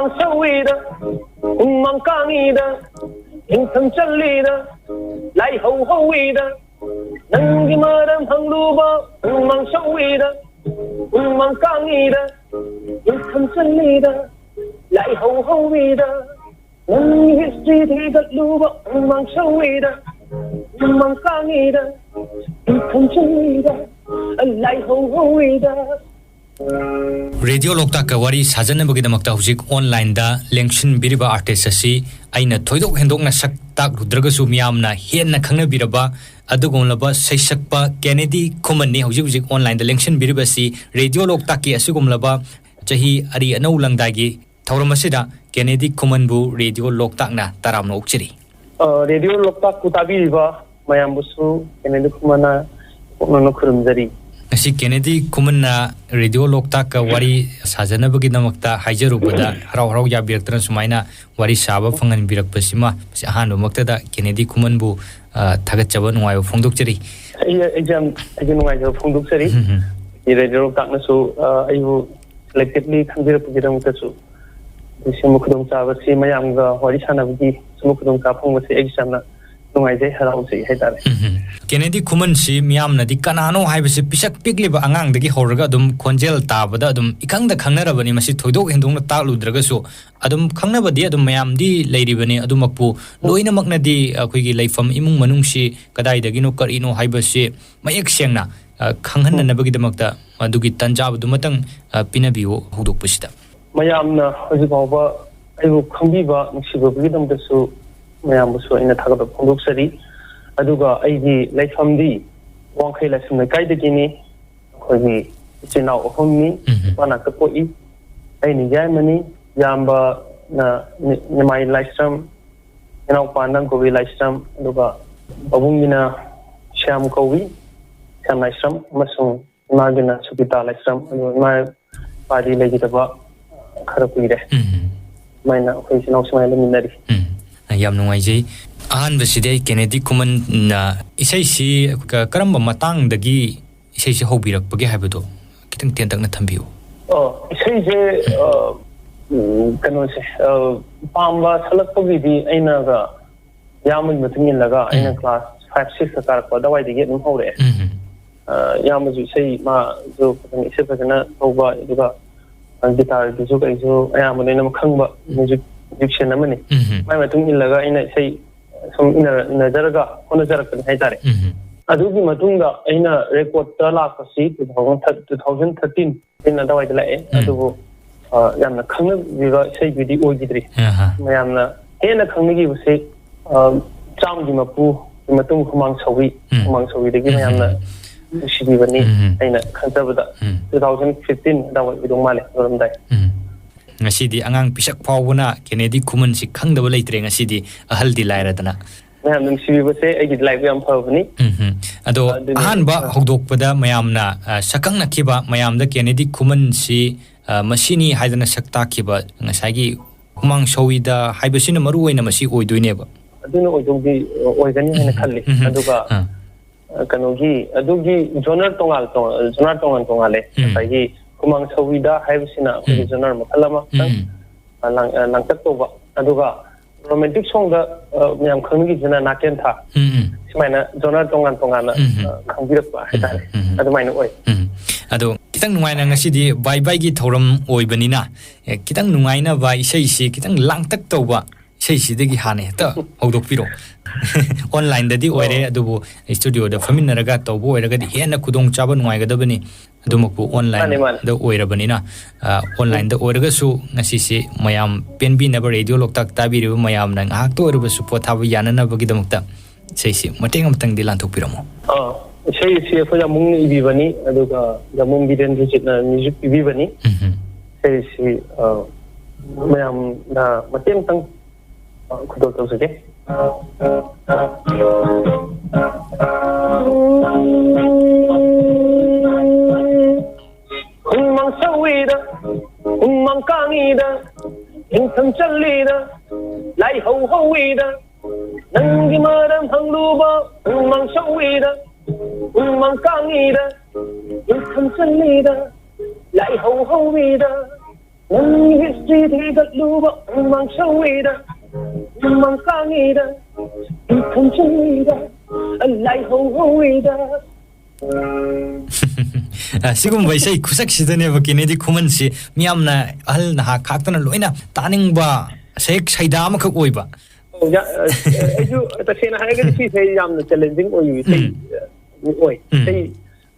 mang sawida mang kangida in thang chalida lai ho hoida nangi maram hangluba mang sawida mang kangida in thang chalida lai ho hoida nangi history gatluba mang sawida mang kangida in thang chalida lai ho hoida Radio Loktak ka wari sajana bagi damakta hujik online da lengshin biriba artist asi aina thoidok hendok na sak tak rudraga su miam na hen na khangna biraba adugom laba saisakpa Kennedy Kuman ne hujik online da lengshin biriba si Radio Loktak ki asugom laba chahi ari anau langdagi thauramasida Kennedy Kuman bu Radio Loktak na taramna ukchiri Radio Loktak ku tabiriba mayam busu Kennedy Kumana no khurumjari asi Kennedy Kuman na Radio Loktak ka wari sajana bagi damakta haijarubada harau ya biraktan sumaina wari saba fangan birakpasima si ahanu maktada Kennedy Kuman bu thagachaba nuayo phongdokchari exam nuayo phongdokchari Radio Loktak na su ayu selectively khanbirapagidamta su simu khudong chaba si mayam ga wari sanabagi simu khudong ka phongbasi exam na nuaije harau si haitare Kennedy Kuman si miyam na di kanano haibasi pisak pigliba angang dagi horaga adum konjel tabada adum ikangda khangnarabani masi thoidok hendongna takludraga su adum khangnabadi adum mayam di leiribani adumakpu loina makna di akhoi leifam imung manung si kadai dagi no karino haibasi mayek sengna khanghanna nabagi damakta adugi tanjab dumatang pinabiwo hudokpasida mayam na hojibawba ayu khangbiba nuksibabagi damda su mayam busu ina thagaba phongdoksari aduga aigi laifamdi wangkhai lasum na kaidagini khoi chinau ohomni pana kapoi aini yamani yamba na nimai laisam inau panang kowi laisam aduga babungina syam kowi syam laisam masung nagina subita laisam ma padi lagi taba kharapui re maina khoi chinau smai leminari yam nungai ahan baside Kennedy Kuman na isai si karamba matang dagi isai si hobirak pagi habado kitang tentak na thambiu isai je kano se pamba salak pagi di aina ga yamun matungin laga aina class 5 6 ka karak dawai digi dum hore yamu ju isai ma jo patang isai patana hoba duga guitar ju kai jo ayamu ne nam khangba music diction amani mai matungin laga aina isai some ina jaraga ona jarakan haitare adugi matungda aina record ta la kasi 2013 ina dawai dala e adugo yamna khangna biga sei bidi ogidri mayamna hena khangni buse cham gi mapu matung khumang sawi degi mayamna shibi bani aina khantabada 2015 dawai bidong male romdai ngasidi angang pisak pawuna Kennedy Kuman si khangdaba leitre ngasidi ahal di lairadana mayam nung sibi base agi live yam phawni ado ahan ba hogdokpada mayamna sakang nakiba mayamda Kennedy Kuman si masini haidana sakta kiba ngasagi humang showida haibasina maru oina masi oidoineba aduna oidogi oigani hena khalli aduga kanogi adugi jonar tongal le sai kumang sawida haibsina original makalama langtak toba aduga romantic song da myam khanggi jana naken tha simaina jonar tongan khangbirak ba haitare adumaina oi ado kitang nungaina ngasidi bye bye gi thoram oibanina kitang nungaina ba isai si kitang langtak toba isai si degi hane ta hogdok piro online dadi oire adubu studio da faminaraga tobo oiraga di hena kudong chaba nungai gadabani adumakpu online da oirabanina online da oiraga su ngasi si mayam penbi naba Radio Loktak tabiriba mayam nang hak to oiraga su pothaba yanana bagi damukta sei si mateng amtang di lanthok piramo sei si fa jamung ibibani aduga jamung biden na music ibibani sei si mayam na mateng tang kudol to sage mang sawida mang kangida in thang chalida lai ho hoida nangi maram hangluba mang sawida mang kangida in thang chalida lai ho hoida history the luba mang shawida mang kangida kan chida alai ho hoida sigum vai sei khusak sidane ba Kennedy Khuman si miamna ahal na khaktana loina taning ba sek saida ma khak oiba ya ayu ta sena haga si sei yamna challenging oyu sei oi sei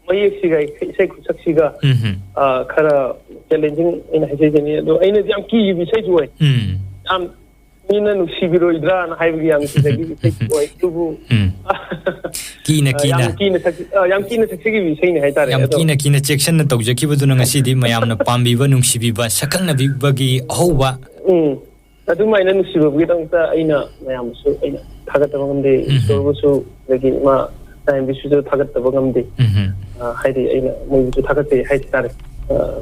mai siga sei khusak siga khara challenging ina hajeni do aina jam ki bi sei joi am mina nu sibiro idra na haibi yang sei sei oi tubu kina yam kina saksi bi sei ne hai tare yam kina section na tawjaki bu duna ngasi di mayam na pambi ba nungsibi ba sakang na bi bagi ahoba adu mai na nusibo bi dang ta aina mayam su aina thagat ta ngam de so su lagi ma time bi su thagat ta ngam de haidi aina mo bi thagat te hai tare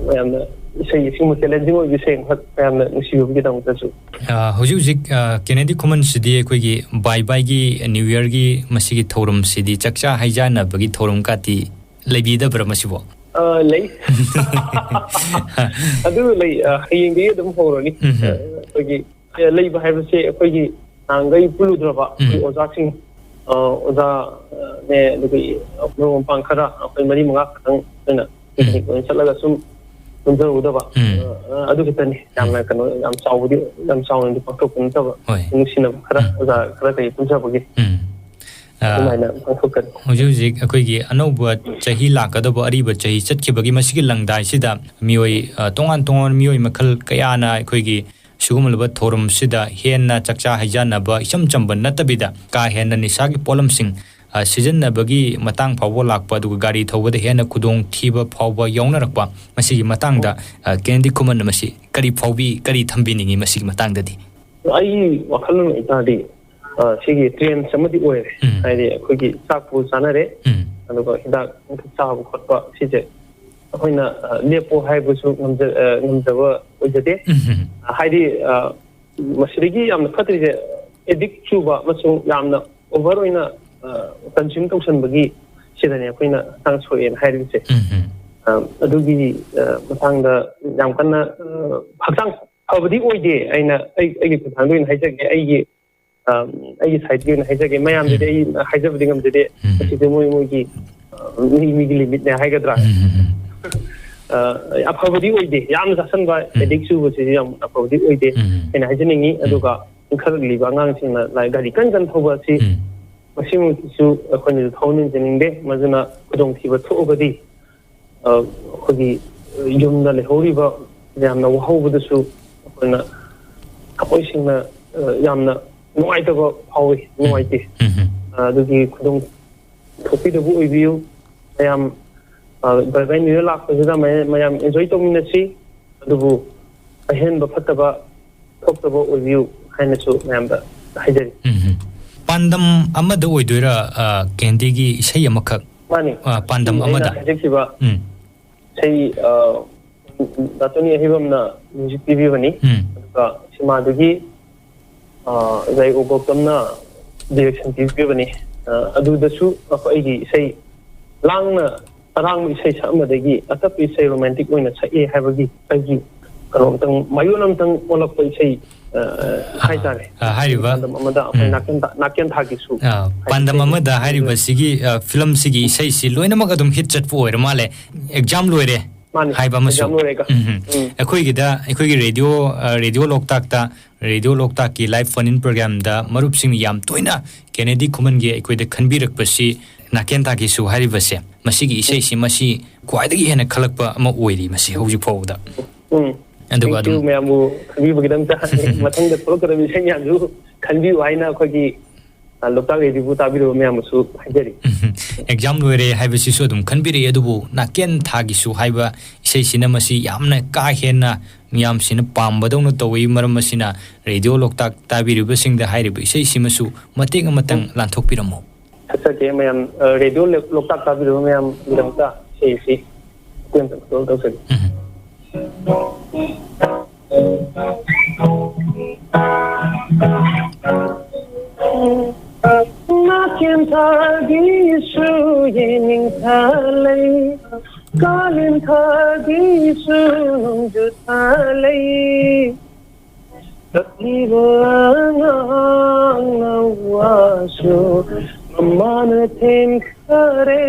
mayam na sei simu challenging o bi sei mayam na nusibo bi dang ta su hoji Kennedy Khuman sidi koi gi bye gi new year gi masigi thorum sidi chakcha haija na bagi thorum ka ti lebi da bra masibo lei adu lei hayeng gi dum horoni koi gi lei ba hai se koi gi angai pulu draba oza sing oza ne lagi no pang khara koi mari manga khang na ko chalaga sum kunjar udaba adu kitani yamna kano yam saudi yam saudi pakto kunta ba nusina khara oza khara kai kunja bagi hoji akoi gi anoba chahi lakada ba ari ba chahi chatki bagi masigi langdai sida mioi tongan mioi makhal kaya na akoi gi sugumlaba thorum sida henna chakcha haijana ba isam chamban natabida ka henna nisagi polam sing season na bagi matang phawo lakpa du gari thawada henna kudong thiba phawba yaunarakpa masigi matangda Kennedy Khuman masi kari phawbi kari thambi ningi masigi matangda di ai wakhalun itadi sigi train samadi oire haide akogi sakpu sanare aduga hidak chabu khotpa sije ahoina lepo haibusu ngamjaba ojade haide masrigi yamna khatrije edik chuba masung yamna over oina consume tawsan bagi sidane akoina tangsoen haidise adugi matangda yam kanna hakang abadi oide aina ai thangdoin haijage ai side gi haijage mayam de ai haijab dingam de sidi moi gi mi gi limit ne haigadra apabadi oide yam sasan ba ediksu bu sidi yam apabadi oide ena haijaningi aduga khagli ba ngang sing na lai gari kan thoba si masimu su akhoni thonin jeningde majuna kudong thiba thobadi khogi yumna le horiba yamna wahobada su akhona kapoi singna yamna nuaitaba phawi nuaiti adugi kudong thopi da bu oibiu ayam bai ni la ko da mayam enjoy to minasi adubu ahen ba phataba thokaba oibiu haina su mayam da haijari pandam amada oidoira Kennedy gi isai amakak mani pandam amada hajikiba sei datoni hibamna music tv bani ka sima dugi zai uboktamna direction tv bani adu dasu aigi sei langna arang sei samadagi atapi sei romantic oina sai habagi aigi karom tang mayunam tang olak sei haitare hariba amada naken thagi su pandam amada hariba sigi film sigi sei si loina magadum hit chat pu oira male exam loire haiba masu akoi gi radio loktak ki live phone in program da marup sing yam toina Kennedy Khuman gi akoi da khanbirak pasi naken ta ki su hariba se masigi isei si masi kwaidagi hena khalakpa ama oiri masi hoji phawda aduga adu meamu khanbi bagidam ta mathang da program bi senya ju khanbi waina khogi loktak edibu tabiro meamu su hajari exam loire haiba si so dum khanbiri edubu naken thagi su haiba isei cinema si yamna ka hena miyam sina pambadong no towi maram sina radio loktak tabiriba singda hairiba isei simasu mateng amatang lanthok piramo sache meam radio loktak tabiriba meam idamta sei kun to sari naken thagi su yening thalai kalin thagi su ju thalai Nawasu Mamana Tim Kare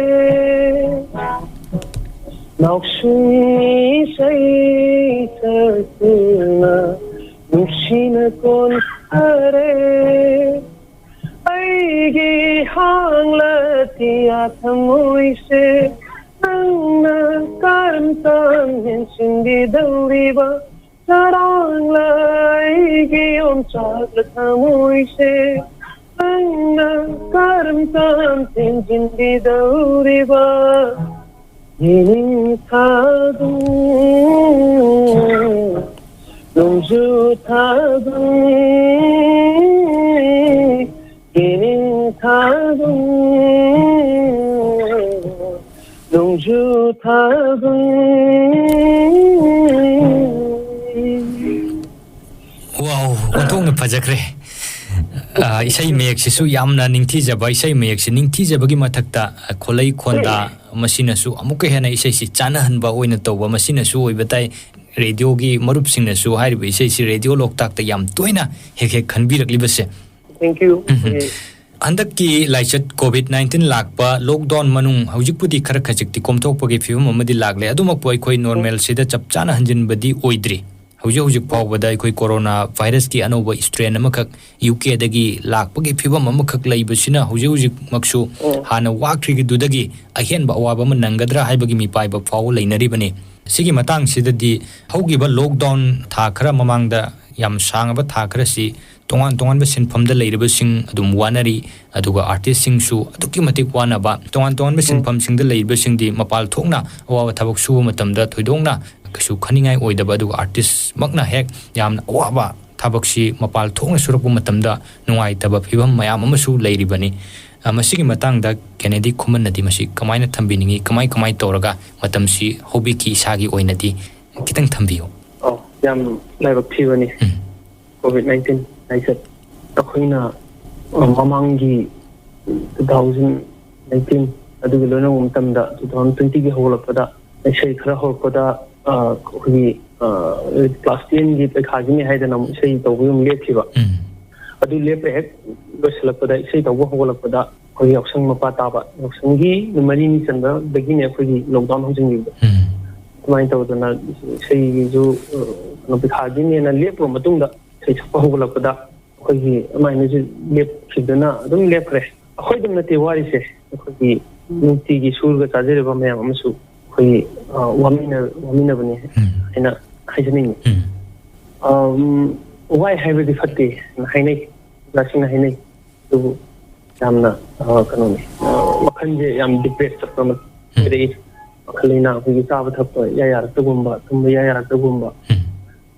Naukshuni Say Tatuna Nushina Kon Kare Aigi Hangla Tia Tamoise Nangna Karam Tan Sindi Dawriba Sarang lai giom chakla tamoise Nangna karam tam tinjin di dauriba Yining tadung Nungju tadung Yining tadung Nungju tadung Wow, ontong phajakre isai mek sisu yamna ningthi jaba isai mek si ningthi jabagi mathakta kholai khonda masina su amuka hena isai si chana hanba oina toba masina su oibatai radio gi marup singna su hairiba isai si radio loktak ta yam toina hek khanbirak libase. Thank you. Andak ki laichat COVID-19 lakpa lockdown manung haujikpudi khara khajikti komthokpagi fium amadi lagle adumak poi khoi normal sida chapchana hanjin badi oidri hujik pawbada koi corona virus ki anoba strain amakak UK dagi lakpagi phibam amakak laibasina hujik maksu hana wakri gi dudagi ahen ba waba man nangadra haibagi mi paiba faw leinari bani sigi matang sidadi haugiba lockdown tha khara mamangda yam sangaba tha khara si tongan ba sinphamda leiraba sing adum wanari aduga artist sing su aduki matik wana ba tongan ba sinpham singda leiraba sing di mapal thokna awa thabak su matamda thoidongna kasu khaningai oidaba aduga artist makna hek yamna awa thabak si mapal thokna surakbu matamda nungai taba phibam mayam amasu leiribani masigi matangda Kennedy Khumanadi masi kamaina thambiningi kamai toraga matam si hobby ki sagi oinadi kitang thambiyo yam laibak phibani COVID-19 said Takhina Mamangi 2019 Adulona Umtamda 2020 Holapada I say Krahopada Plastian Git Akademi had an say the William Lepiva Adu Lepek Veselapada say the Waholapada Koyaksan Mapataba Sangi the Marini Sanda begin every lockdown housing mind out and say you Akademi and a Lepro Matunda say Holapada Kogi mine lep Sidana don't lepre Hodam Nati Warise Kogi Nutigi Surga Tazerva Mayamasu Kogi Waminabani in a hygienic. Why have the Fati and Haine, Lashing Haine to Yamna Kanoni? Wakanje am depressed from the Kalina, who is out of Yaya Tugumba, Yaya Tugumba.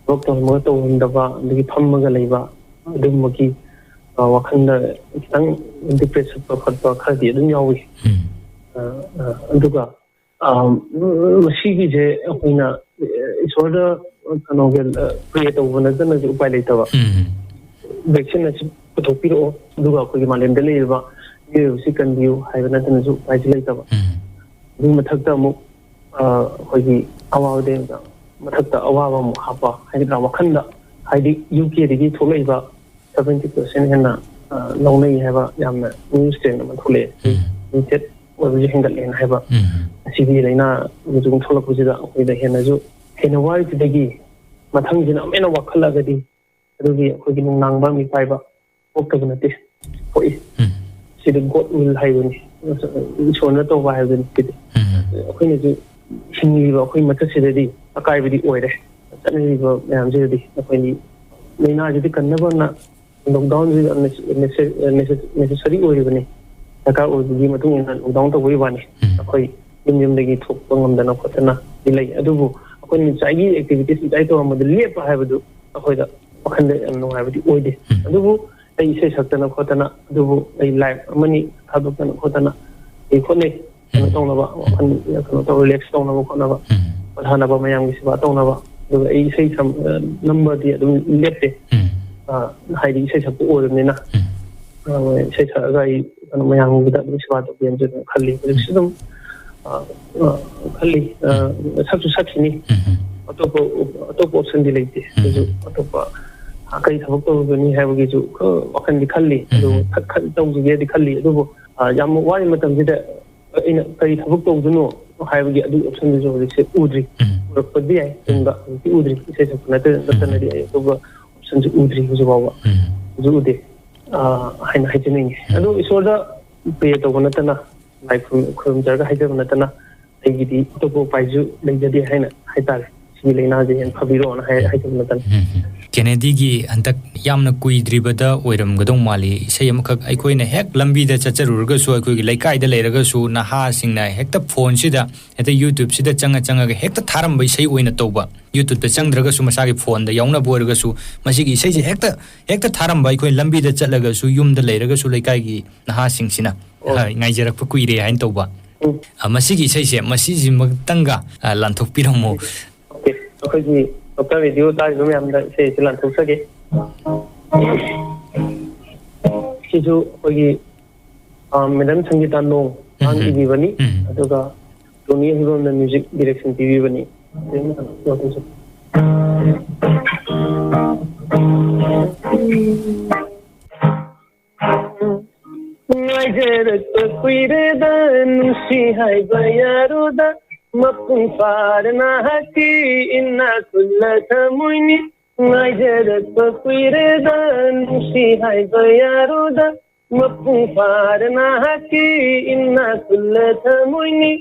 Doctor Moto and the Pamagaleva. Dumaki Wakanda depressive Kadi, don't you always? Duga Mashigi Opina is order create over another Upaleta. Vaccine as Potopiro, Duga Kuliman and Deleva, you second view, have another isolator. Dumatakamo Hogi Awa Matakta Awa Hapa, Hydra Wakanda, Heidi UK the Toleva. 70% henna lonely have a yam news train Matule. Instead, what we can get in have a city Lena with Tolapuzida with the Henazu. Henawai to the Gi, Matangina, Mena Wakala Gadi, Ruby, Hugin Nangba, mi fiber, Okavanati. For it, see the God will hide it's one not over have been fit. Queen is Queen Matacidi, a guy with the order. Suddenly, the Lena can never lockdown is necessary or even a car would be matung and down to Wivani. Okay, Indian Legi took on the Nakotana, delay Adubu. When it's IG activities, I told him the lip I have to do a hoida, and no have the oid. Adubu, they say Satana Kotana, Adubu, a life, money, Habukan Kotana, a connect, and Tonava, and relax Tonava, but Hanaba Mayang is Batonava. I say some number the left. Heidi says up to order Nina. Says a guy and my young with that part of the engine, Kali, Kali, such a such a top of Sunday lady, Otopa, ꯀꯔꯤ ꯊꯕꯛ ꯇꯧꯒꯅꯤ ꯍꯥꯏꯕꯒꯤꯁꯨ ꯋꯥꯈꯜꯗꯤ ꯈꯜꯂꯤ ꯑꯗꯨ ꯇꯧꯖꯒꯦꯗꯤ ꯈꯜꯂꯤ ꯑꯗꯨꯕꯨ ꯌꯥꯝ ꯋꯥꯔꯤ ꯃꯇꯝꯁꯤꯗ ꯑꯩꯅ ꯀꯔꯤ ꯊꯕꯛ ꯇꯧꯗꯣꯏꯅꯣ ꯍꯥꯏꯕꯒꯤ ꯑꯗꯨꯒꯤ ꯑꯣꯞꯁꯟꯗꯨꯁꯨ ꯍꯧꯖꯤꯛꯁꯦ ꯎꯗ꯭ꯔꯤ ꯎꯔꯛꯄꯗꯤ ꯌꯥꯏ ꯇꯨꯡꯗ ꯍꯧꯖꯤꯛꯇꯤ ꯎꯗ꯭ꯔꯤ ꯏꯁꯩ ꯁꯛꯄ ꯅꯠꯇꯅꯗꯤ ꯑꯩ ꯑꯇꯣꯞꯄ ꯑꯣꯞꯁꯟꯁꯨ ꯎꯗ꯭ꯔꯤ ꯍꯧꯖꯤꯛ ꯐꯥꯎꯕ ꯍꯧꯖꯤꯛ ꯎꯗꯦ ꯍꯥꯏꯅ ꯍꯥꯏꯖꯅꯤꯡꯉꯤ ꯑꯗꯨ ꯏꯁꯣꯔꯗ ꯄ꯭ꯔꯦ ꯇꯧꯕ ꯅꯠꯇꯅ ꯂꯥꯏ ꯈꯨꯔꯨꯝꯖꯔꯒ ꯍꯥꯏꯖꯕ ꯅꯠꯇꯅ ꯑꯩꯒꯤꯗꯤ ꯑꯇꯣꯞꯄ ꯎꯄꯥꯏꯁꯨ ꯂꯩꯖꯗꯦ ꯍꯥꯏꯅ ꯍꯥꯏꯇꯥꯔꯦ ꯁꯤꯒꯤ ꯂꯥꯏꯅꯥꯁꯦ ꯍꯦꯟꯅ ꯐꯕꯤꯔꯛꯑꯣꯅ ꯍꯥꯏꯖꯕ ꯅꯠꯇꯅ ꯀꯦꯅꯦꯗꯤꯒꯤ ꯍꯟꯗꯛ ꯌꯥꯝꯅ ꯀꯨꯏꯗ꯭ꯔꯤꯕꯗ ꯑꯣꯏꯔꯝꯒꯗꯧ ꯃꯥꯜꯂꯤ ꯏꯁꯩ ꯑꯃꯈꯛ ꯑꯩꯈꯣꯏꯅ ꯍꯦꯛ ꯂꯝꯕꯤꯗ ꯆꯠꯆꯔꯨꯔꯒꯁꯨ ꯑꯩꯈꯣꯏꯒꯤ ꯂꯩꯀꯥꯏꯗ ꯂꯩꯔꯒꯁꯨ ꯅꯍꯥꯁꯤꯡꯅ ꯍꯦꯛꯇ ꯐꯣꯟꯁꯤda ꯍꯦꯛꯇ ꯌꯨꯇ꯭ꯌꯨꯕꯁꯤꯗ ꯆꯪꯉꯒ ꯍꯦꯛꯇ ꯊꯥꯔꯝꯕ ꯏꯁꯩ ꯑꯣꯏꯅ ꯇꯧꯕ ꯌꯨꯇ꯭ꯌꯨꯕꯇ ꯆꯪꯗ꯭ꯔꯒꯁꯨ ꯃꯁꯥꯒꯤ ꯐꯣꯟꯗ ꯌꯥꯎꯅꯕ ꯑꯣꯏꯔꯒꯁꯨ ꯃꯁꯤꯒꯤ ꯏꯁꯩꯁꯦ ꯍꯦꯛꯇ ꯊꯥꯔꯝꯕ ꯑꯩꯈꯣꯏ ꯂꯝꯕꯤꯗ ꯆꯠꯂꯒꯁꯨ ꯌꯨꯝꯗ ꯂꯩꯔꯒꯁꯨ ꯂꯩꯀꯥꯏꯒꯤ ꯅꯍꯥꯁꯤꯡꯁꯤꯅ ꯉꯥꯏꯖꯔꯛꯄ ꯀꯨꯏꯔꯦ ꯍꯥꯏꯅ ꯇꯧꯕ ꯃꯁꯤꯒꯤ ꯏꯁꯩꯁꯦ ꯃꯁꯤꯁꯤꯃꯛꯇꯪꯒ ꯂꯥꯟꯊꯣꯛꯄꯤꯔꯝꯃꯨ ꯑꯩꯈꯣꯏꯒꯤ ꯗꯣꯛꯇꯔ ꯔꯦꯗꯤꯑꯣ ꯇꯥꯔꯤꯕ ꯃꯌꯥꯝꯗ ꯏꯁꯩꯁꯤ ꯂꯥꯟꯊꯣꯛꯆꯒꯦ ꯁꯤꯁꯨ ꯑꯩꯈꯣꯏꯒꯤ ꯃꯦꯗꯥꯝ ꯁꯪꯒꯤꯇꯥ ꯅꯣꯡ ꯃꯥꯅ ꯏꯕꯤꯕꯅꯤ ꯑꯗꯨꯒ ꯇꯣꯅꯤ ꯍꯤꯔꯣꯝꯅ ꯃ꯭ꯌꯨꯖꯤꯛ ꯗꯤꯔꯦꯛꯁꯟ ꯄꯤꯕꯤꯕꯅꯤ ꯉꯥꯏꯖꯔꯛꯄ ꯀꯨꯏꯔꯦꯗ ꯅꯨꯡꯁꯤ ꯍꯥꯏꯕ ꯌꯥꯔꯣꯗ ꯃꯄꯨꯡ ꯐꯥꯔꯅ ꯍꯛꯀꯤ ꯏꯅꯥ ꯈꯨꯜꯂ ꯊꯃꯣꯏꯅꯤ ꯉꯥꯏꯖꯔꯛꯄ ꯀꯨꯏꯔꯦꯗ ꯅꯨꯡꯁꯤ ꯍꯥꯏꯕ ꯌꯥꯔꯣꯗ ꯃꯄꯨꯡ ꯐꯥꯔꯅ ꯍꯛꯀꯤ ꯏꯅꯥ ꯈꯨꯜꯂ ꯊꯃꯣꯏꯅꯤ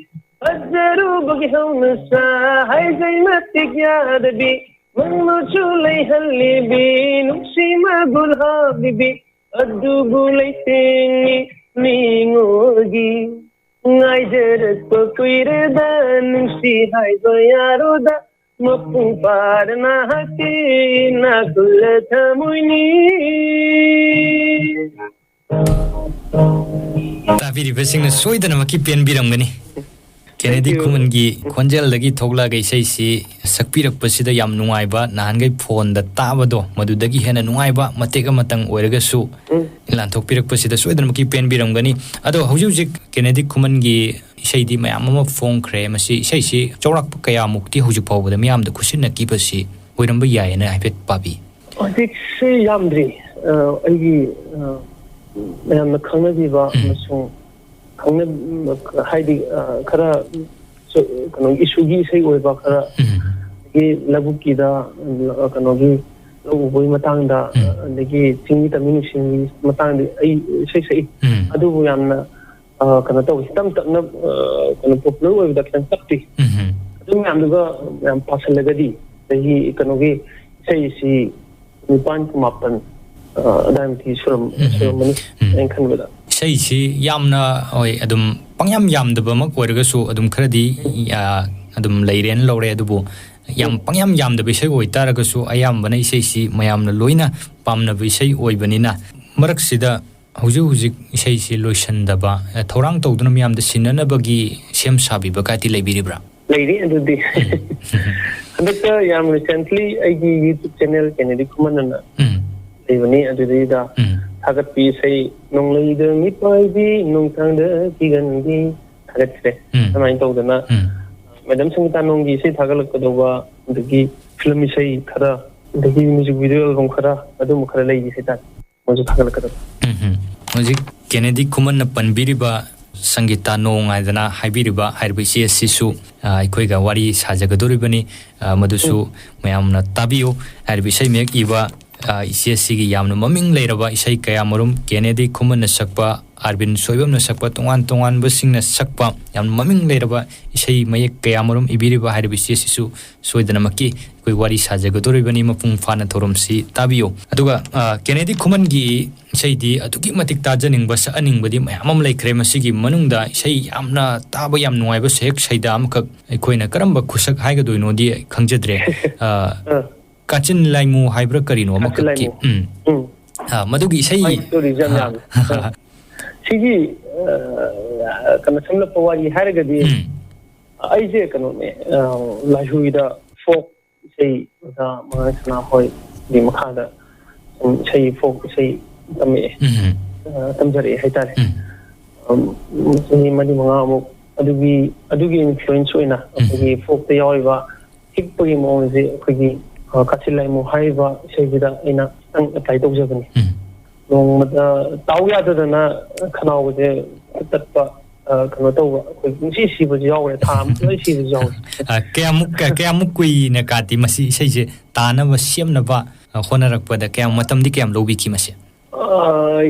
ꯐꯖꯔꯨꯕꯒꯤ ꯍꯧꯅꯁꯥ ꯍꯥꯏꯖꯩ ꯃꯇꯤꯛ ꯌꯥꯗꯕꯤ ꯃꯪꯂꯨꯁꯨ ꯂꯩꯍꯜꯂꯤꯕꯤ ꯅꯨꯡꯁꯤ ꯃꯒꯨꯜ ꯍꯥꯞꯂꯤꯕꯤ ꯑꯗꯨꯕꯨ ꯂꯩꯇꯦꯡꯉꯤ ꯃꯤꯉꯣꯜꯒꯤ ꯉꯥꯏꯖꯔꯛꯄ ꯀꯨꯏꯔꯦꯗ ꯅꯨꯡꯁꯤ ꯍꯥꯏꯕ ꯌꯥꯔꯣꯗ ꯃꯄꯨꯡ ꯐꯥꯔꯅ ꯍꯛꯀꯤ ꯏꯅꯥꯛꯈꯨꯜꯂ ꯊꯃꯣꯏꯅꯤ ꯇꯥꯕꯤꯔꯤꯕꯁꯤꯡꯅ ꯁꯣꯏꯗꯅꯃꯛꯀꯤ ꯄꯦꯟꯕꯤꯔꯝꯒꯅꯤ ꯀꯦꯅꯦꯗꯤ ꯈꯨꯃꯟꯒꯤ ꯈꯣꯟꯖꯦꯜꯗꯒꯤ ꯊꯣꯛꯂꯛꯑꯒ ꯏꯁꯩꯁꯤ ꯁꯛꯄꯤꯔꯛꯄꯁꯤꯗ ꯌꯥꯝ ꯅꯨꯡꯉꯥꯏꯕ ꯅꯍꯥꯟꯒꯩ ꯐꯣꯟꯗ ꯇꯥꯕꯗꯣ ꯃꯗꯨꯗꯒꯤ ꯍꯦꯟꯅ ꯅꯨꯡꯉꯥꯏꯕ ꯃꯇꯦꯛ ꯑꯃꯇꯪ ꯑꯣꯏꯔꯒꯁꯨ ꯂꯥꯟꯊꯣꯛꯄꯤꯔꯛꯄꯁꯤꯗ ꯁꯣꯏꯗꯅꯃꯛꯀꯤ ꯄꯦꯟꯕꯤꯔꯝꯒꯅꯤ ꯑꯗꯣ ꯍꯧꯖꯤꯛ ꯀꯦꯅꯦꯗꯤ ꯈꯨꯃꯟꯒꯤ ꯏꯁꯩꯗꯤ ꯃꯌꯥꯝ ꯑꯃ ꯐꯣꯡꯈ꯭ꯔꯦ ꯃꯁꯤ ꯏꯁꯩꯁꯤ ꯆꯥꯎꯔꯥꯛꯄ ꯀꯌꯥꯃꯨꯛꯇꯤ ꯍꯧꯖꯤꯛ ꯐꯥꯎꯕꯗ ꯃꯤꯌꯥꯝꯗ ꯈꯨꯠꯁꯤꯟꯅꯈꯤꯕꯁꯤ ꯑꯣꯏꯔꯝꯕ ꯌꯥꯏꯌꯦꯅ ꯍꯥꯏꯐꯦꯠ ꯄꯥꯕꯤ ꯍꯧꯖꯤꯛꯁꯤ ꯌꯥꯝꯗ꯭ꯔꯤ ꯑꯩꯒꯤ ꯃꯌꯥꯝꯅ ꯈꯪꯅꯕꯤꯕ ꯑꯃꯁꯨꯡ ꯍꯥꯏꯗꯤ ꯈꯔ ꯀꯩꯅꯣ ꯏꯁꯨꯒꯤ ꯏꯁꯩ ꯑꯣꯏꯕ ꯈꯔ ꯑꯗꯒꯤ ꯂꯧꯕꯨꯛꯀꯤꯗ ꯀꯩꯅꯣꯒꯤ ꯂꯧ ꯎꯕꯒꯤ ꯃꯇꯥꯡꯗ ꯑꯗꯒꯤ ꯆꯤꯡꯒꯤ ꯇꯝꯃꯤ ꯅꯨꯡꯁꯤꯡꯒꯤ ꯃꯇꯥꯡꯗ ꯑꯩ ꯏꯁꯩ ꯁꯛꯏ ꯑꯗꯨꯕꯨ ꯌꯥꯝꯅ ꯀꯩꯅꯣ ꯇꯧꯏ ꯇꯞ ꯇꯞꯅ ꯀꯩꯅꯣ ꯄꯣꯄꯨꯂꯔ ꯑꯣꯏꯕꯗ ꯈꯤꯇꯪ ꯇꯞꯄꯤ ꯑꯗꯨ ꯃꯌꯥꯝꯗꯨꯒ ꯌꯥꯝ ꯄꯥꯁꯜꯂꯒꯗꯤ ꯆꯍꯤ ꯀꯩꯅꯣꯒꯤ ꯏꯁꯩꯁꯤ 9-10 ꯑꯗꯥꯏꯃꯨꯛꯇꯤ ꯁꯨꯔꯝꯃꯅꯤ ꯑꯩꯅ ꯈꯟꯕꯗ ꯏꯁꯩꯁꯤ ꯌꯥꯝꯅ ꯍꯣꯏ ꯑꯗꯨꯝ ꯄꯪꯌꯥꯝ ꯌꯥꯝꯗꯕꯃꯛ ꯑꯣꯏꯔꯒꯁꯨ ꯑꯗꯨꯝ ꯈꯔꯗꯤ ꯑꯗꯨꯝ ꯂꯩꯔꯦꯅ ꯂꯧꯔꯦ ꯑꯗꯨꯕꯨ ꯌꯥꯝ ꯄꯪꯌꯥꯝ ꯌꯥꯝꯗꯕ ꯏꯁꯩ ꯑꯣꯏꯇꯥꯔꯒꯁꯨ ꯑꯌꯥꯝꯕꯅ ꯏꯁꯩꯁꯤ ꯃꯌꯥꯝꯅ ꯂꯣꯏꯅ ꯄꯥꯝꯅꯕ ꯏꯁꯩ ꯑꯣꯏꯕꯅꯤ나 ꯃꯔꯛꯁꯤꯗ ꯍꯧꯖꯤꯛ ꯏꯁꯩꯁꯤ ꯂꯣꯏꯁꯤꯟꯗꯕ ꯊꯧꯔꯥꯡ ꯇꯧꯗꯨꯅ ꯃꯌꯥꯝꯗ ꯁꯤꯟꯅꯅꯕꯒꯤ ꯁꯦꯝ ꯁꯥꯕꯤꯕ ꯀꯥꯏꯗꯤ ꯂꯩꯕꯤꯔꯤꯕ꯭ꯔꯥ ꯂꯩꯔꯤ ꯑꯗꯨꯗꯤ ꯍꯟꯗꯛꯇ ꯌꯥꯝ ꯔꯤꯁꯦꯟꯠꯂꯤ ꯑꯩꯒꯤ ꯌꯨꯇ꯭ꯌꯨꯕ ꯆꯦꯅꯦꯜ ꯀꯦꯅꯦꯗꯤ ꯈꯨꯃꯟ ꯑꯅ ꯂꯩꯕꯅꯤ ꯑꯗꯨꯗꯩꯗ ꯊꯥꯒꯠꯄꯤ ꯏꯁꯩ ꯅꯣꯡꯂꯩꯗ ꯃꯤꯠꯄꯥꯏꯕꯤ ꯅꯣꯡꯊꯥꯡꯗ ꯀꯤꯒꯟꯕꯤ ꯊꯥꯒꯠꯈ꯭ꯔꯦ ꯑꯗꯨꯃꯥꯏꯅ ꯇꯧꯗꯅ ꯃꯦꯗꯥꯝ ꯁꯪꯒꯤꯇꯥ ꯅꯣꯡꯒꯤ ꯏꯁꯩ ꯊꯥꯒꯠꯂꯛꯀꯗꯧꯕ ꯑꯗꯒꯤ ꯐꯤꯂꯝ ꯏꯁꯩ ꯈꯔ ꯑꯗꯒꯤ ꯃ꯭ꯌꯨꯖꯤꯛ ꯚꯤꯗꯤꯑꯣ ꯑꯦꯜꯕꯝ ꯈꯔ ꯑꯗꯨꯝꯕ ꯈꯔ ꯂꯩꯔꯤ ꯍꯥꯏꯇꯥꯔꯦ ꯃꯣꯏꯁꯨ ꯊꯥꯒꯠꯂꯛꯀꯗꯕ ꯍꯧꯖꯤꯛ ꯀꯦꯅꯦꯗꯤ ꯈꯨꯃꯟꯅ ꯄꯟꯕꯤꯔꯤꯕ ꯁꯪꯒꯤꯇꯥ ꯅꯣꯡ ꯍꯥꯏꯗꯅ ꯍꯥꯏꯕꯤꯔꯤꯕ ꯍꯥꯏꯔꯤꯕ ꯏꯆꯦ ꯑꯁꯤꯁꯨ ꯑꯩꯈꯣꯏꯒ ꯋꯥꯔꯤ ꯁꯥꯖꯒꯗꯧꯔꯤꯕꯅꯤ ꯃꯗꯨꯁꯨ ꯃꯌꯥꯝꯅ ꯇꯥꯕꯤꯌꯨ ꯍꯥꯏꯔꯤꯕ ꯏꯁꯩ ꯃꯌꯦꯛ ꯏꯕ ꯏꯆꯦ ꯑꯁꯤꯒꯤ ꯌꯥꯝꯅ ꯃꯃꯤꯡ ꯂꯩꯔꯕ ꯏꯁꯩ ꯀꯌꯥꯃꯔꯨꯝ ꯀꯦꯅꯦꯗꯤ ꯈꯨꯃꯟꯅ ꯁꯛꯄ ꯑꯥꯔꯕꯤꯟ ꯁꯣꯏꯕꯝꯅ ꯁꯛꯄ ꯇꯣꯉꯥꯟꯕꯁꯤꯡꯅ ꯁꯛꯄ ꯌꯥꯝꯅ ꯃꯃꯤꯡ ꯂꯩꯔꯕ ꯏꯁꯩ ꯃꯌꯦꯛ ꯀꯌꯥꯃꯔꯨꯝ ꯏꯕꯤꯔꯤꯕ ꯍꯥꯏꯔꯤꯕ ꯏꯆꯦ ꯑꯁꯤꯁꯨ ꯁꯣꯏꯗꯅꯃꯛꯀꯤ ꯑꯩꯈꯣই ꯋꯥꯔꯤ ꯁꯥꯖꯒꯗꯧꯔꯤꯕꯅꯤ ꯃꯄꯨꯡ ꯐꯥꯅ ꯊꯧꯔꯝꯁꯤ ꯇꯥꯕꯤꯌꯨ ꯑꯗꯨꯒ ꯀꯦꯅꯦꯗꯤ ꯈꯨꯃꯟꯒꯤ ꯏꯁꯩꯗꯤ ꯑꯗꯨꯛꯀꯤ ꯃꯇꯤꯛ ꯇꯥꯖꯅꯤꯡꯕ ꯁꯛꯑꯅꯤꯡꯕꯗꯤ ꯃꯌꯥꯝ ꯑꯃ ꯂꯩꯈ꯭ꯔꯦ ꯃꯁꯤꯒꯤ ꯃꯅꯨꯡꯗ ꯏꯁꯩ ꯌꯥꯝꯅ ꯇꯥꯕ ꯌꯥꯝ ꯅꯨꯡꯉꯥꯏꯕ ꯁꯩꯍꯦꯛ ꯁꯩꯗꯥ ꯑꯃꯈꯛ ꯑꯩꯈꯣꯏꯅ ꯀꯔꯝꯕ ꯈꯨꯁꯛ ꯍꯥꯏꯒꯗꯣꯏꯅꯣꯗꯤ ꯈꯪꯖꯗ꯭ꯔꯦ ꯀꯥꯆꯤꯟ ꯂꯥꯏꯃꯨ ꯍꯥꯏꯕ꯭ꯔꯥ ꯀꯔꯤꯅꯣ ꯑꯃꯈꯛꯀꯤ ꯃꯗꯨꯒꯤ ꯏꯁꯩ ꯁꯤꯒꯤ ꯀꯩꯅꯣ ꯁꯝꯂꯞꯄ ꯋꯥꯔꯤ ꯍꯥꯏꯔꯒꯗꯤ ꯑꯩꯁꯦ ꯀꯩꯅꯣꯅꯦ ꯂꯥꯏꯍꯨꯏꯗ ꯐꯣꯛ ꯏꯁꯩ ꯑꯣꯖꯥ ꯃꯉꯥꯟ ꯁꯅꯥꯍꯣꯏꯒꯤ ꯃꯈꯥꯗ ꯏꯁꯩ ꯐꯣꯛ ꯏꯁꯩ ꯇꯝꯖꯔꯛꯑꯦ ꯍꯥꯏꯇꯥꯔꯦ ꯆꯍꯤ 4-5 ꯑꯗꯨꯒꯤ ꯏꯟꯐ꯭ꯂꯨꯌꯦꯟꯁ ꯑꯣꯏꯅ ꯑꯩꯈꯣꯏꯒꯤ ꯐꯣꯛꯇ ꯌꯥꯎꯔꯤꯕ ꯍꯤꯛꯄꯒꯤ ꯃꯑꯣꯡꯁꯦ ꯑꯩꯈꯣꯏꯒꯤ Kasilaimu haiba isayida aina ang apply tawjabani nongmada tawya dadana khanawje tatpa kano tawba khoi si sibaji yawre tham sibaji yawre kayamuk kui na kati masi isayje tanaba siamnaba honarakpada kayam matamdi kayam lobiki masi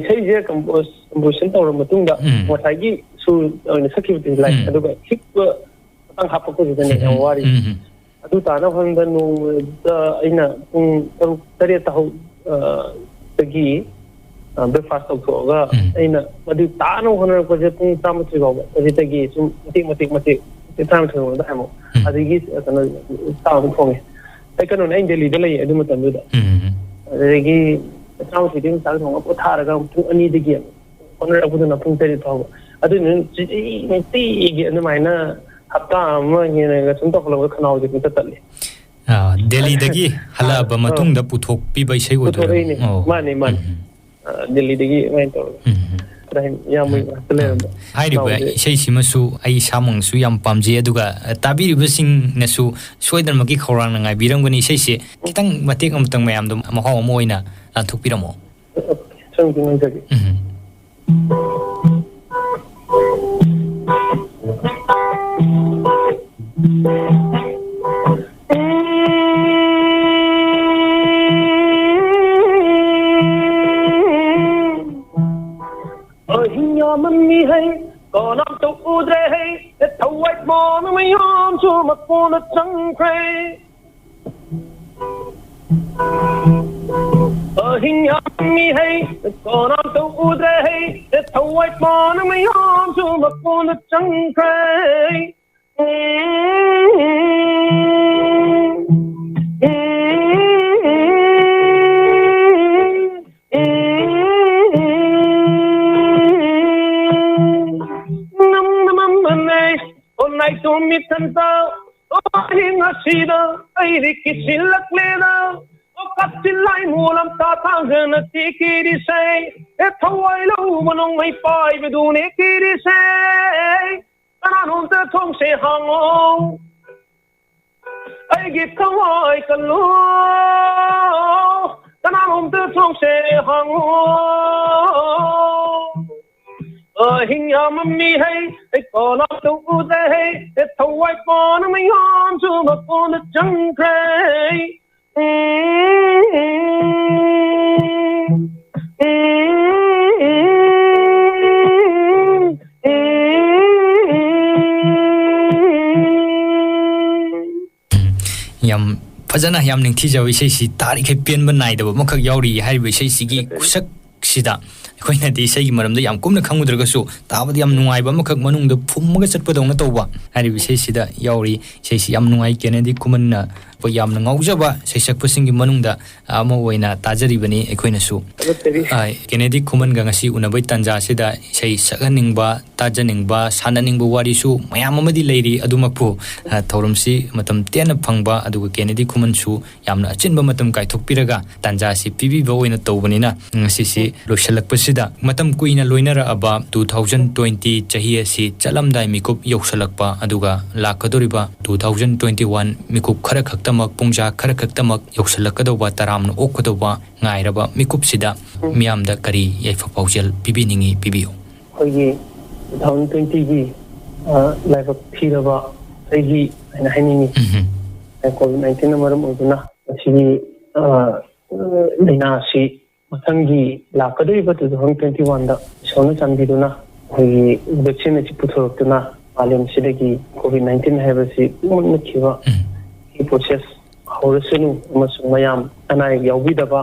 isayje composition tawra matungda masagi su sakibti like aduga hikba ang hapako dane wari adu tana handa no aina tare ta ho tagi breakfast toga aina madu tana hona ko je pung tamati go tagi sum mati tam thong da mo adigi kana taw thong ai kana nei delhi de lai adu matam da adigi taw thing taw thong ko thara ga pung ani digi hona ko na pung tare taw adu ni ti gi anu maina hapta ama hina ga sum to ko khanau ji ta tali Delhi dagi hala ba matung da puthok pi bai sei o do mani Delhi dagi main to rahim yamui tale hai ba sei simasu ai samung su yam pamje aduga tabiri basing nasu soidan maki khorang na ngai birang gani sei se kitang matek amtang mayam dum mahaw moina la thuk piramo chung chung jagi Mami hai còn năm tục u dê hay để thâu quét mò nó mới hôm chua mặt cô nó trắng khay hình nhà mami hay còn năm tục u dê hay để thâu quét mò nó mới hôm chua mặt cô nó trắng khay Nay tôi mi thân ta, hình asida, ai đi kisi lắc lê na, cắt xin lại mua làm ta thang gần tiki đi say, để thâu ai lâu mà nông hay phải về đủ nè ki đi say, ta nông ta thông sẽ hàng ông, ai ghi thâu ai cần lúa, ta nông ta thông sẽ hàng ông. Hình nhà mami hay có nó đâu u dê hay để thâu quay con nó mới ngon cho mà con nó trắng khay yam fajana yam ning thi jawi sei si tari khe pen ban nai da mo khak yauri hai bi sei si gi kusak sida koina di sei maram da yam kumna khangudra ga su tabadi yam nungai ba makhak manung da phum ga chatpa dong na toba hari bi sei sida yauri sei si yam nungai kennedy kuman na po yam na ngaujaba sei sak pasing gi manung da ama oina tajari bani ekoina su ai kennedy kuman ga ngasi unabai tanja sida sei saganing ba tajaning ba sananing ba wari su mayam amadi leiri adumakpu thorum si matam tena phangba aduga kennedy kuman su yamna achinba matam kaithok piraga tanja si pibi ba oina tobani na ngasi si loishalak pasida matam kuina loinara aba 2020 chahi asi chalamdai mikup yoksalakpa aduga lakadoriba 2021 mikup khara khaktamak pungja khara khaktamak yoksalakadoba taramna okadoba ngairaba mikup sida miamda kari yaifa paujel pibiningi pibiyo hoyi 2020 gi live phiraba aigi ana haningi covid-19 maram oduna asigi lina si masangi lakadoriba 2021 da sona chandiduna hoyi vaccine chi puthortuna alim sidagi covid-19 habasi umna khiwa ki process horasunu amasung mayam anai yaubidaba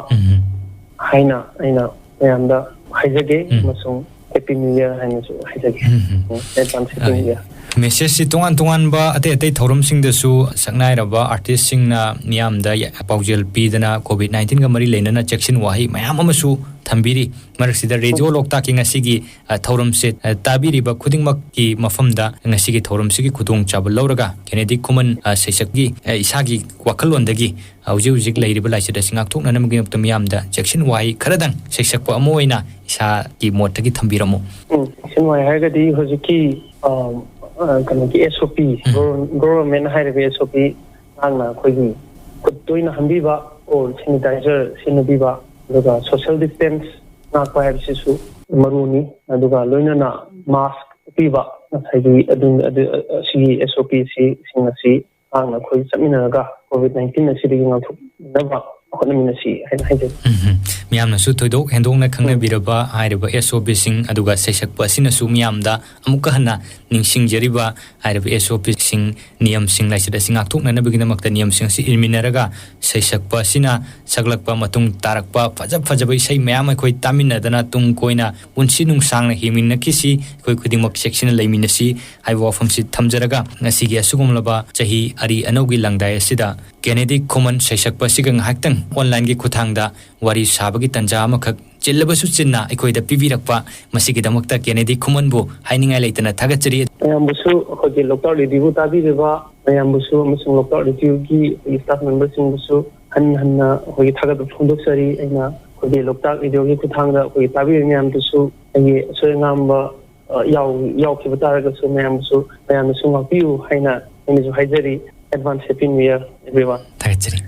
haina aina mayamda haijage amasung happy new year haina su haijage advance happy new year message si tungan ba ate thorum sing da su saknai raba artist sing na niam da paujel pi dana covid-19 ga mari leina na check-in wahi mayam amasu thambiri marsida radio lokta ki ngasigi thorum se tabiri ba khuding mak ki mafam da ngasigi thorum sigi khudung chabal lauraga kennedy kuman sesakgi isagi wakalon dagi auji leiriba laisida singak thokna namgi optam yam da check-in wahi kharadang sesak pa amoina isa ki mot gi thambiramo check-in wahi ha ga di hojiki kana ki SOP government hai re SOP angna khoi gi khut toina hambiba or sanitizer sinabiba aduga social distance nakpa habsisu maruni aduga loinana mask piba ngai si SOP si singasi angna khoi chaminaraga COVID-19 asidigi ngauthuknaba hotnamina si haina miyamna su thoidok hendongna khangna biraba hairaba SOP sing aduga sesakpa sina su miyamda amuka hana ningsing jariba hairaba SOP sing niyam sing laisida singak thukna nabigina makta niyam sing si ilminaraga sesakpa sina saglakpa matung tarakpa fajaba isai miyam khoi tamina dana tung koina unsi nung sangna himinna kisi khoi khudingmak section laimina si haiwa famsi thamjaraga ngasigi asugumlaba chahi ari anogi langdai asida Kennedy Common sesakpa sigang haktang online gi kuthangda wari sabagi tanja amakak chillabasu chinna ikoida pibirakpa masigidamakta Kennedy Common bu hainingai leitana thagachari ayambusu hoji local review tabiriba ayambusu amasung local review gi staff members singbusu hanna hoji thagadu phondoksari aina hoji local review gi kuthangda hoji tabiri nyamdusu ai soyangamba yaw kibutaraga su mayambusu ngakpiu haina ainisu haijari advance happy new year everyone thagachari